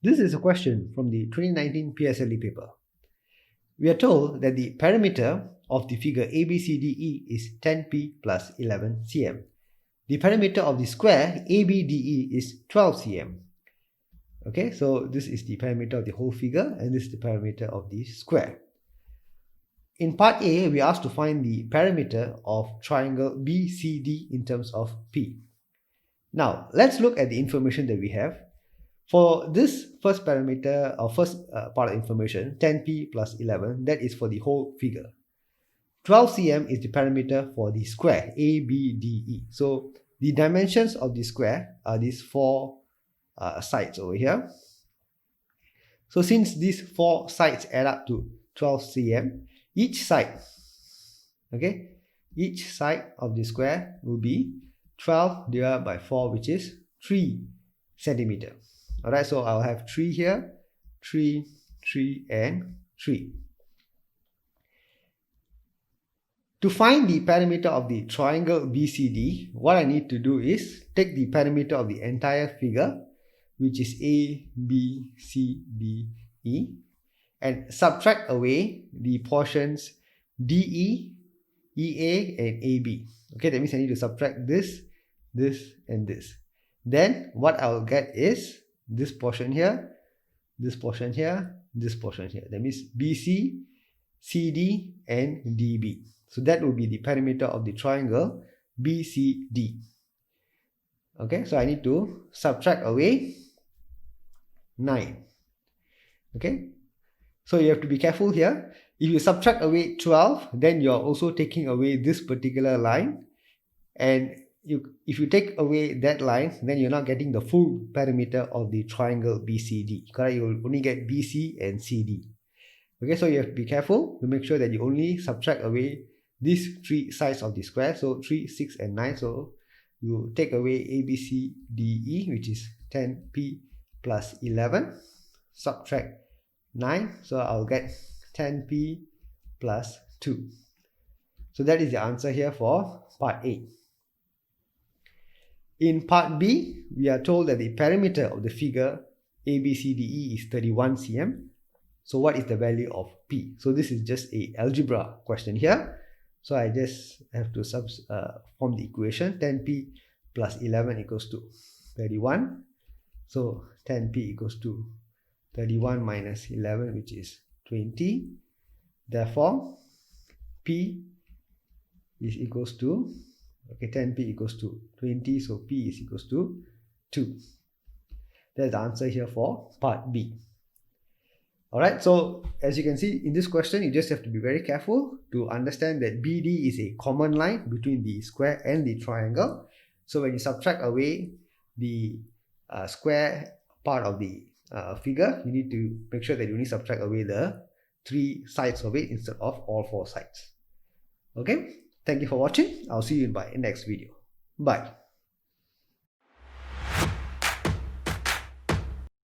This is a question from the 2019 PSLE paper. We are told that the perimeter of the figure ABCDE is 10p plus 11 cm. The perimeter of the square ABDE is 12 cm. Okay, so this is the perimeter of the whole figure and this is the perimeter of the square. In part A, we are asked to find the perimeter of triangle BCD in terms of P. Now, let's look at the information that we have. For this first parameter or first part of information, 10p plus 11, that is for the whole figure. 12 cm is the parameter for the square ABDE. So the dimensions of the square are these four sides over here. So since these four sides add up to 12 cm, each side of the square will be 12 divided by 4, which is 3 centimeter. Alright, so I'll have 3 here, 3, 3 and 3. To find the perimeter of the triangle BCD, what I need to do is take the perimeter of the entire figure, which is A, B, C, D, E, and subtract away the portions DE, EA and AB. Okay, that means I need to subtract this, this and this. Then what I'll get is this portion here, this portion here, this portion here. That means BC, CD and DB. So that will be the perimeter of the triangle BCD. Okay, so I need to subtract away 9. Okay, so you have to be careful here. If you subtract away 12, then you're also taking away this particular line. And if you take away that line, then you're not getting the full perimeter of the triangle BCD. Correct? You will only get BC and CD. Okay, so you have to be careful to make sure that you only subtract away these three sides of the square. So 3, 6 and 9. So you take away ABCDE, which is 10p plus 11. Subtract 9. So I'll get 10p plus 2. So that is the answer here for part A. In part B, we are told that the perimeter of the figure ABCDE is 31 cm. So what is the value of P? So this is just a algebra question here. So I just have to form the equation. 10p plus 11 equals to 31. So 10p equals to 31 minus 11, which is 20. Therefore, P is equals to 10p equals to 20, so p is equals to 2. That's the answer here for part B. Alright, so as you can see in this question, you just have to be very careful to understand that BD is a common line between the square and the triangle. So when you subtract away the square part of the figure, you need to make sure that you only subtract away the 3 sides of it instead of all 4 sides. Okay, thank you for watching. I'll see you in my next video. Bye.